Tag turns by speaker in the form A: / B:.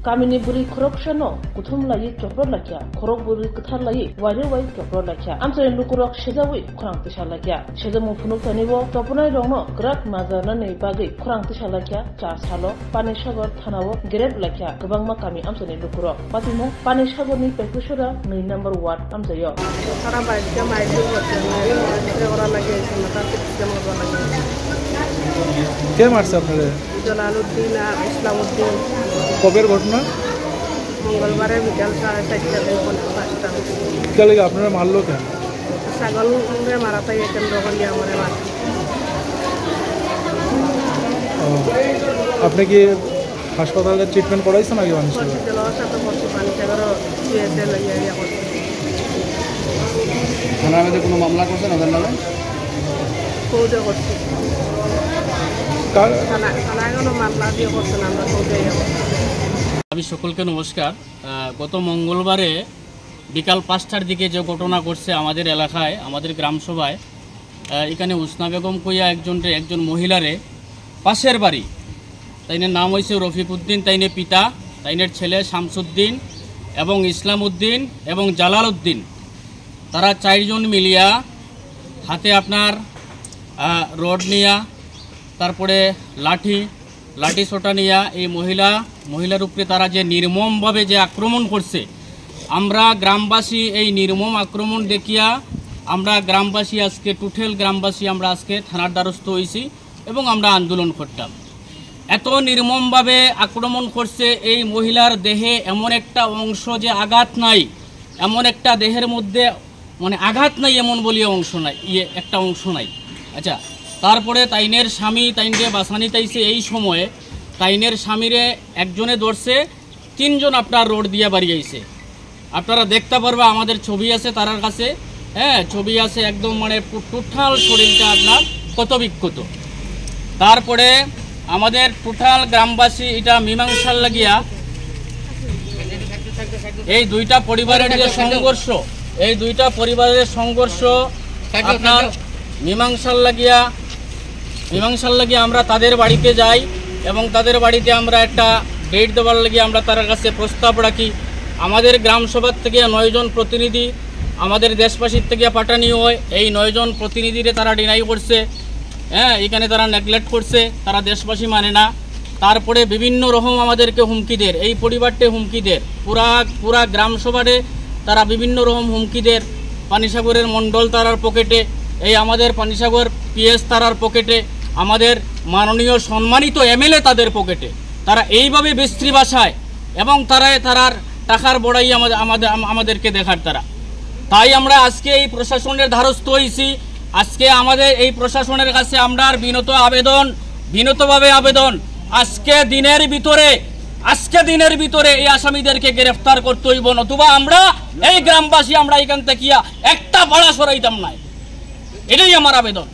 A: Kamini buri khorok shano kuthum layi chopro lakya khorok buri kuthar layi wari wai chopro lakya amsare lukurok shejawi khorang tisha lakya shejamu phunuk tanibo topunai rongno grak mazana nei bagai khorang tisha lakya cha salo Panishagar thanao grab lakya gobangma kami amsare lukurok patimo Panishagar ni pekushora 2 number ward amsayo
B: সারা বাইরে মাইজু করতে মাইজু করা লাগে মাথা system করা লাগে
C: কে মারছে আপনারে
B: Jalaluddin আর ইসলামউদ্দিন
C: কবের ঘটনা
B: মঙ্গলবারে বিকাল 4:30টায় ফোন পাঁচটা
C: কে লাগে আপনারা মারলো কেন
B: ছাগলরে মারাতাই কেন্দ্র করিয়া আমারে মার
C: আপনি কি হাসপাতালে ট্রিটমেন্ট করাইছেন আগে মানুষের
B: হসপিটালের সাথে করছি পানিসাগর সিএসএ লাগিয়া করছি
D: থানার মধ্যে কোনো মামলা করছেন ওদের নামে
B: ফৌজে করছি থানায় কোনো মামলা দিয়ে করছেন আমরা ফৌজে
E: আমি সকলকে নমস্কার। গত মঙ্গলবারে বিকাল 5টার দিকে যে ঘটনা ঘটছে আমাদের এলাকায় আমাদের গ্রাম সভায় এখানে উসনা বেগম কইয়া একজন মহিলারে পাশের বাড়ি তাইনের নাম হয়েছে রফিকুদ্দিন তাইনের পিতা তাইনের ছেলে শামসুদ্দিন এবং ইসলামউদ্দিন এবং জালালউদ্দিন তারা 4 জন মিলিয়া হাতে আপনার রড নিয়া তারপরে লাঠি ছোটা নিয়া এই মহিলার উপরে তারা যে নির্মমভাবে যে আক্রমণ করছে আমরা গ্রামবাসী এই নির্মম আক্রমণ দেখিয়া আমরা গ্রামবাসী আজকে টুটেল গ্রামবাসী আমরা আজকে থানার দ্বারস্থ হয়েছি এবং আমরা আন্দোলন করতাম। এত নির্মমভাবে আক্রমণ করছে এই মহিলার দেহে এমন একটা অংশ যে আঘাত নাই এমন একটা দেহের মধ্যে মানে আঘাত নাই এমন বলিয়া অংশ নাই একটা অংশ নাই। আচ্ছা তারপরে তাইনের স্বামী তাইনকে বাসানি তাইছে এই সময়ে তাইনের স্বামীরে একজনে ধরছে 3 জন আপনার রোড দিয়া বাড়িয়েছে আপনারা দেখতে পারবা আমাদের ছবি আছে তার কাছে হ্যাঁ ছবি আছে একদম মানে টোটাল শরীরটা আপনার কত বিক্ষত। তারপরে আমাদের টোটাল গ্রামবাসী এটা মীমাংসার লাগিয়া এই দুইটা পরিবারের যে সংঘর্ষ আপনার মীমাংসার লাগিয়া আমরা তাদের বাড়িতে যাই এবং তাদের বাড়িতে আমরা একটা ডেট দেওয়ার লাগিয়ে আমরা তার কাছে প্রস্তাব রাখি। আমাদের গ্রাম সভার থেকে 9 জন প্রতিনিধি আমাদের দেশবাসীর থেকে পাঠানি হয় এই 9 জন প্রতিনিধিরে তারা ডিনাই করছে হ্যাঁ এখানে তারা নেগলেক্ট করছে তারা দেশবাসী মানে না। তারপরে বিভিন্ন রকম আমাদেরকে হুমকি দেয় এই পরিবারটে হুমকি দেয় পুরা গ্রাম সভারে তারা বিভিন্ন রকম হুমকি দেয় পানিসাগরের মণ্ডল তারার পকেটে এই আমাদের পানিসাগর পিএস তারার পকেটে আমাদের মাননীয় সম্মানিত এমএলএ তাদের পকেটে তারা এইভাবে বিশ্রী ভাষায় এবং তারার টাকার বড়াই আমাদেরকে দেখার তাই আমরা আজকে এই প্রশাসনের দ্বারস্থ হয়েছি। আজকে আমাদের এই প্রশাসনের কাছে আমরা বিনতভাবে আবেদন আজকে দিনের ভিতরে এই আসামিদেরকে গ্রেফতার করতে হইব নতুবা আমরা এই গ্রামবাসী আমরা এখান থেকে একটা ভাড়া সরাইতাম না এটাই আমার আবেদন।